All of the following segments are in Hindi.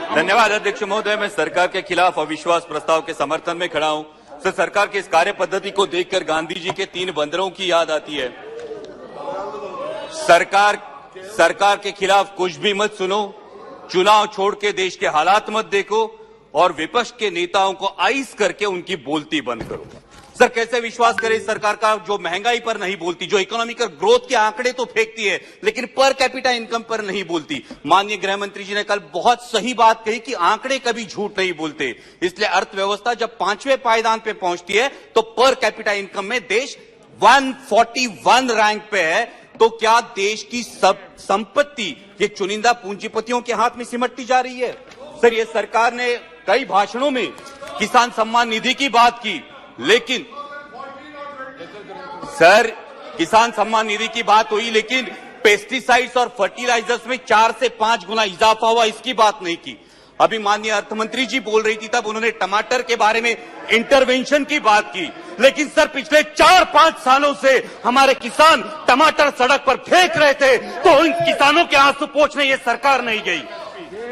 धन्यवाद अध्यक्ष महोदय। मैं सरकार के खिलाफ अविश्वास प्रस्ताव के समर्थन में खड़ा हूं। सर, सरकार की इस कार्य पद्धति को देखकर गांधी जी के 3 बंदरों की याद आती है। सरकार के खिलाफ कुछ भी मत सुनो, चुनाव छोड़ के देश के हालात मत देखो और विपक्ष के नेताओं को आइस करके उनकी बोलती बंद करो। सर, कैसे विश्वास करें इस सरकार का जो महंगाई पर नहीं बोलती, जो इकोनॉमिक ग्रोथ के आंकड़े तो फेंकती है लेकिन पर कैपिटा इनकम पर नहीं बोलती। माननीय गृह मंत्री जी ने कल बहुत सही बात कही कि आंकड़े कभी झूठ नहीं बोलते। इसलिए अर्थव्यवस्था जब 5वें पायदान पे पहुंचती है तो पर कैपिटा इनकम में देश 141 रैंक पे है। तो क्या देश की सब संपत्ति ये चुनिंदा पूंजीपतियों के हाथ में सिमटती जा रही है? सर, ये सरकार ने कई भाषणों में किसान सम्मान निधि की बात की, लेकिन सर किसान सम्मान निधि की बात हुई लेकिन पेस्टिसाइड्स और फर्टिलाइजर्स में 4 से 5 गुना इजाफा हुआ, इसकी बात नहीं की। अभी माननीय अर्थमंत्री जी बोल रही थी तब उन्होंने टमाटर के बारे में इंटरवेंशन की बात की, लेकिन सर पिछले 4-5 सालों से हमारे किसान टमाटर सड़क पर फेंक रहे थे तो उन किसानों के आंसू पोंछने ये सरकार नहीं गई।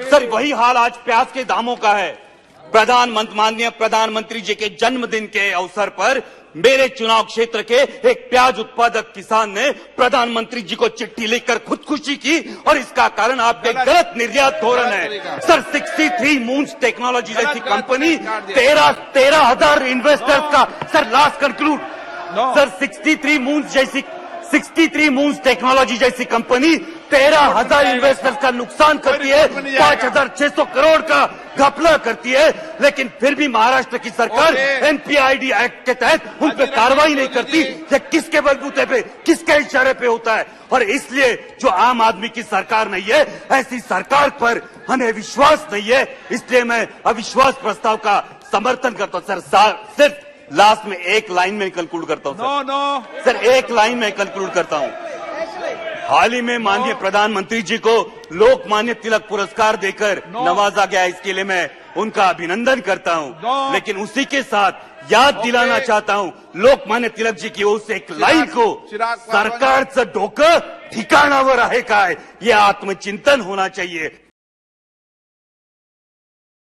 सर, वही हाल आज प्याज के दामों का है। माननीय प्रधानमंत्री जी के जन्मदिन के अवसर पर मेरे चुनाव क्षेत्र के एक प्याज उत्पादक किसान ने प्रधानमंत्री जी को चिट्ठी लिखकर खुदकुशी की और इसका कारण आपके गलत निर्यात धोरण है। सर, 63 मून्स टेक्नोलॉजी जैसी कंपनी 13,000 इन्वेस्टर्स का, sir last conclude, sir 63 moons technology जैसी कंपनी 13,000 इन्वेस्टर्स का नुकसान करती है, 5,600 करोड़ का घपला करती है, लेकिन फिर भी महाराष्ट्र की सरकार एनपीआईडी एक्ट के तहत उन पर कार्रवाई नहीं करती। ये किसके बलबूते पे, किसके इशारे पे होता है? और इसलिए जो आम आदमी की सरकार नहीं है, ऐसी सरकार पर हमें विश्वास नहीं है। इसलिए मैं अविश्वास प्रस्ताव का समर्थन करता हूं। सर, सिर्फ लास्ट में एक लाइन में कंक्लूड करता हूं। सर, एक लाइन में कंक्लूड करता हूं। हाल ही में माननीय प्रधानमंत्री जी को लोकमान्य तिलक पुरस्कार देकर नवाजा गया, इसके लिए मैं उनका अभिनंदन करता हूं। लेकिन उसी के साथ याद दिलाना चाहता हूं लोकमान्य तिलक जी की ओर से एक लाइन को, सरकारचं डोकं ठिकाणावर आहे काय, ये आत्मचिंतन होना चाहिए।